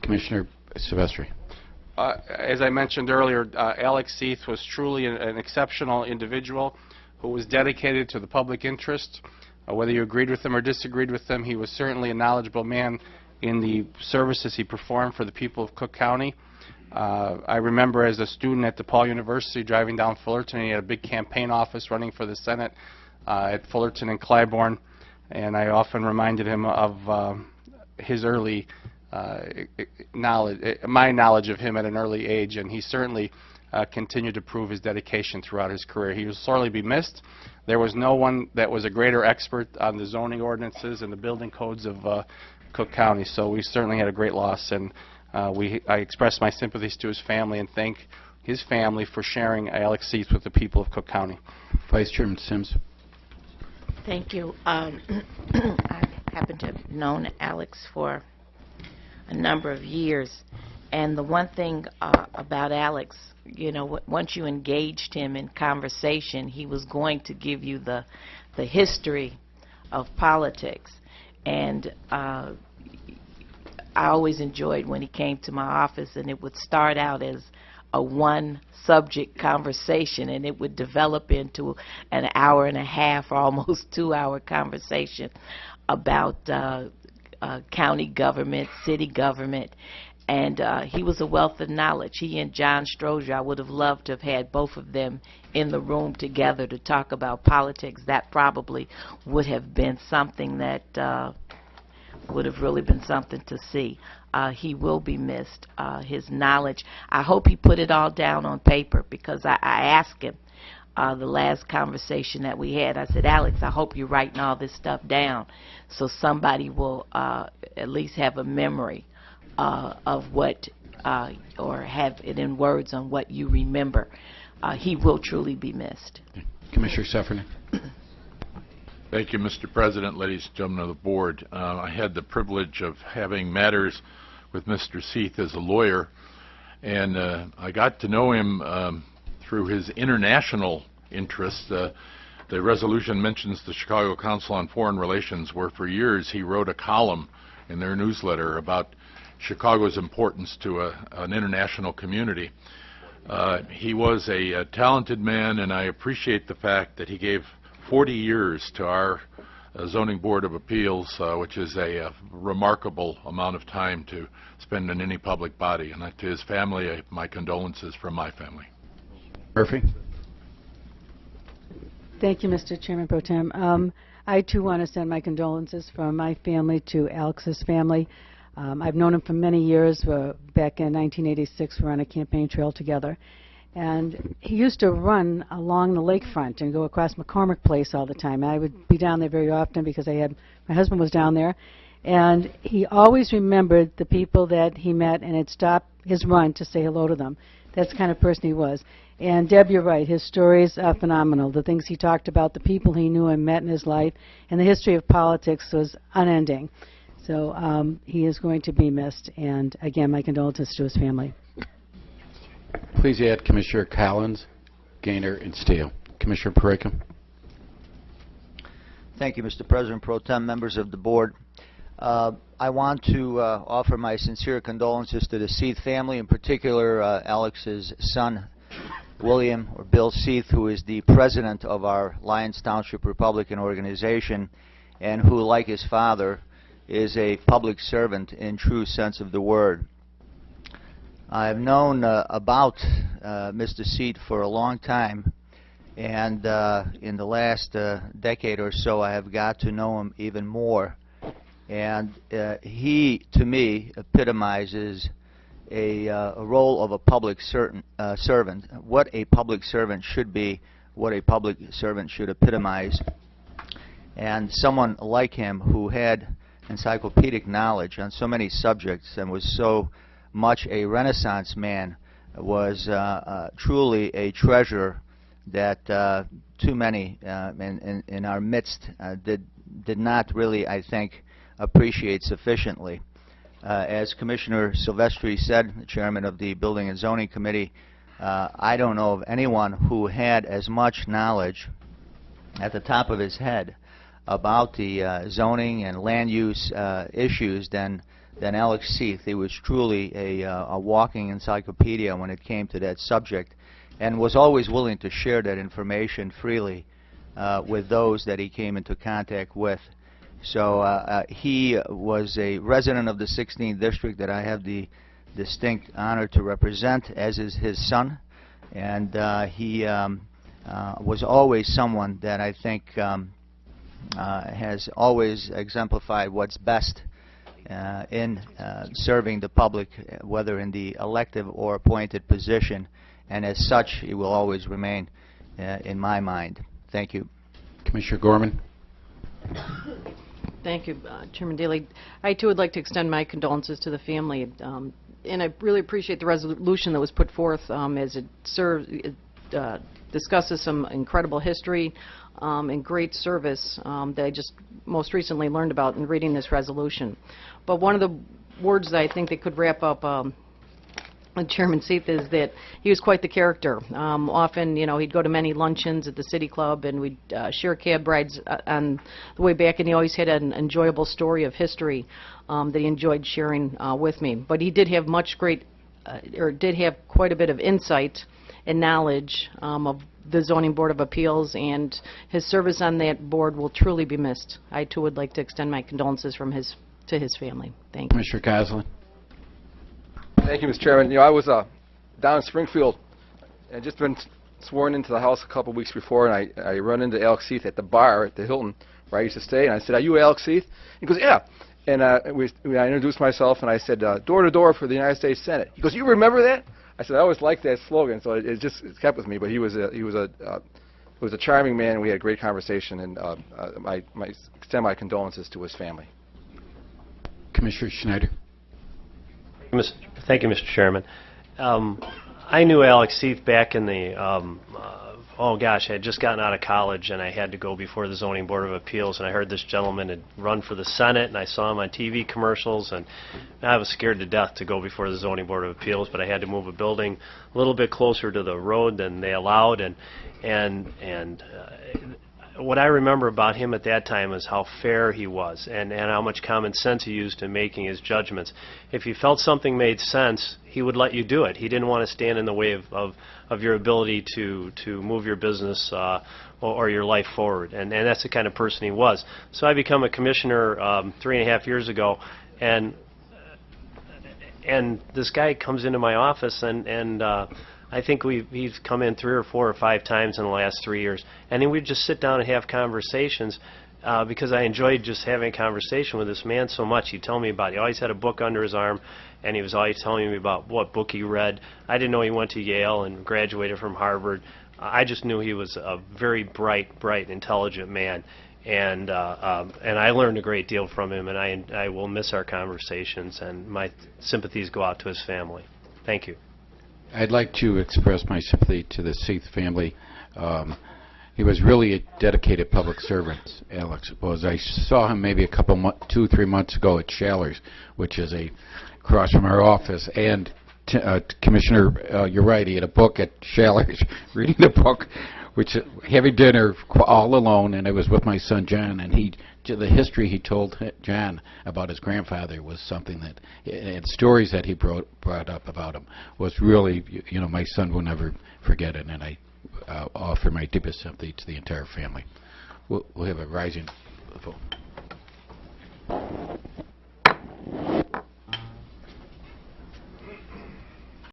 Commissioner Silvestri. As I mentioned earlier, Alex Seith was truly an exceptional individual who was dedicated to the public interest. Whether you agreed with him or disagreed with him, he was certainly a knowledgeable man in the services he performed for the people of Cook County. I remember as a student at DePaul University driving down Fullerton, he had a big campaign office running for the Senate at Fullerton and Clybourne, and I often reminded him of his early my knowledge of him at an early age, and he certainly continued to prove his dedication throughout his career. He will sorely be missed. There was no one that was a greater expert on the zoning ordinances and the building codes of Cook County, so we certainly had a great loss, and I express my sympathies to his family and thank his family for sharing Alex Seith with the people of Cook County. Vice Chairman Sims. Thank you. I happen to have known Alex for a number of years, and the one thing about Alex, you know, once you engaged him in conversation, he was going to give you the history of politics, and I always enjoyed when he came to my office, and it would start out as a one-subject conversation, and it would develop into an hour and a half or almost 2-hour conversation about county government, city government, and he was a wealth of knowledge. He and John Strozier, I would have loved to have had both of them in the room together to talk about politics. That probably would have been something that would have really been something to see. He will be missed. His knowledge, I hope he put it all down on paper, because I asked him the last conversation that we had, I said, Alex, I hope you're writing all this stuff down so somebody will at least have a memory of what, or have it in words on what you remember. He will truly be missed. Commissioner Sufferman. Thank you, Mr. President, ladies and gentlemen of the board. I had the privilege of having matters with Mr. Seith as a lawyer, and I got to know him through his international interests. The resolution mentions the Chicago Council on Foreign Relations, where for years he wrote a column in their newsletter about Chicago's importance to an international community. He was a talented man, and I appreciate the fact that he gave 40 years to our Zoning Board of Appeals, which is a remarkable amount of time to spend in any public body. And to his family, my condolences from my family. Murphy. Thank you, Mr. Chairman Pro Tem. I, too, want to send my condolences from my family to Alex's family. I've known him for many years. Back in 1986, we were on a campaign trail together. And he used to run along the lakefront and go across McCormick Place all the time. I would be down there very often because my husband was down there. And he always remembered the people that he met and had stopped his run to say hello to them. That's the kind of person he was. And Deb, you're right, his stories are phenomenal. The things he talked about, the people he knew and met in his life, and the history of politics was unending. So he is going to be missed. And again, my condolences to his family. Please add Commissioner Collins, Gaynor, and Steele. Commissioner Parika. Thank you, Mr. President Pro Tem, members of the board. I want to offer my sincere condolences to the Seith family, in particular Alex's son, William, or Bill Seith, who is the president of our Lyons Township Republican organization, and who, like his father, is a public servant in true sense of the word. I've known about Mr. Seith for a long time, and in the last decade or so I have got to know him even more. And he, to me, epitomizes a role of a public servant, what a public servant should be, what a public servant should epitomize. And someone like him who had encyclopedic knowledge on so many subjects and was so much a Renaissance man was truly a treasure that too many in our midst did not really, I think, appreciate sufficiently. As Commissioner Silvestri said, the chairman of the Building and Zoning Committee, I don't know of anyone who had as much knowledge at the top of his head about the zoning and land use issues than than Alex Seith. He was truly a walking encyclopedia when it came to that subject, and was always willing to share that information freely with those that he came into contact with. So he was a resident of the 16th District that I have the distinct honor to represent, as is his son. And he was always someone that I think has always exemplified what's best in serving the public, whether in the elective or appointed position. And as such, he will always remain in my mind. Thank you. Commissioner Gorman. Thank you, Chairman Daley. I, too, would like to extend my condolences to the family. And I really appreciate the resolution that was put forth as it discusses some incredible history and great service that I just most recently learned about in reading this resolution. But one of the words that I think that could wrap up Chairman Seith is that he was quite the character. Often, you know, he'd go to many luncheons at the City Club, and we'd share cab rides on the way back, and he always had an enjoyable story of history that he enjoyed sharing with me. But he did have did have quite a bit of insight and knowledge of the Zoning Board of Appeals, and his service on that board will truly be missed. I, too, would like to extend my condolences to his family. Thank you. Commissioner Coslin. Thank you, Mr. Chairman. You know, I was down in Springfield and just been sworn into the House a couple weeks before, and I run into Alex Seith at the bar at the Hilton where I used to stay, and I said, "Are you Alex Seith?" He goes, "Yeah." And I introduced myself, and I said, "Door to door for the United States Senate." He goes, "You remember that?" I said, "I always liked that slogan," so it kept with me. But he was a charming man, and we had a great conversation. And I extend my condolences to his family. Commissioner Schneider. Thank you, Mr. Chairman. I knew Alex Seith back in the, oh gosh, I had just gotten out of college and I had to go before the Zoning Board of Appeals, and I heard this gentleman had run for the Senate, and I saw him on TV commercials, and I was scared to death to go before the Zoning Board of Appeals, but I had to move a building a little bit closer to the road than they allowed, and what I remember about him at that time is how fair he was, and how much common sense he used in making his judgments. If he felt something made sense, he would let you do it. He didn't want to stand in the way of your ability to move your business or your life forward, and that's the kind of person he was. So I became a commissioner 3.5 years ago, and this guy comes into my office, and I think he's come in 3 or 4 or 5 times in the last 3 years, and then we'd just sit down and have conversations because I enjoyed just having a conversation with this man so much. He'd tell me about, he always had a book under his arm, and he was always telling me about what book he read. I didn't know he went to Yale and graduated from Harvard. I just knew he was a very bright, intelligent man, and I learned a great deal from him, and I will miss our conversations, and my sympathies go out to his family. Thank you. I'd like to express my sympathy to the Seith family. He was really a dedicated public servant, Alex was. I saw him maybe 2 3 months ago at Shaller's, which is across from our office. And Commissioner, you're right, he had a book at Shaller's, reading the book, having dinner all alone, and I was with my son John, and the history he told John about his grandfather was something that, and stories that he brought up about him, was really, you know, my son will never forget it, and I offer my deepest sympathy to the entire family. We'll have a rising vote.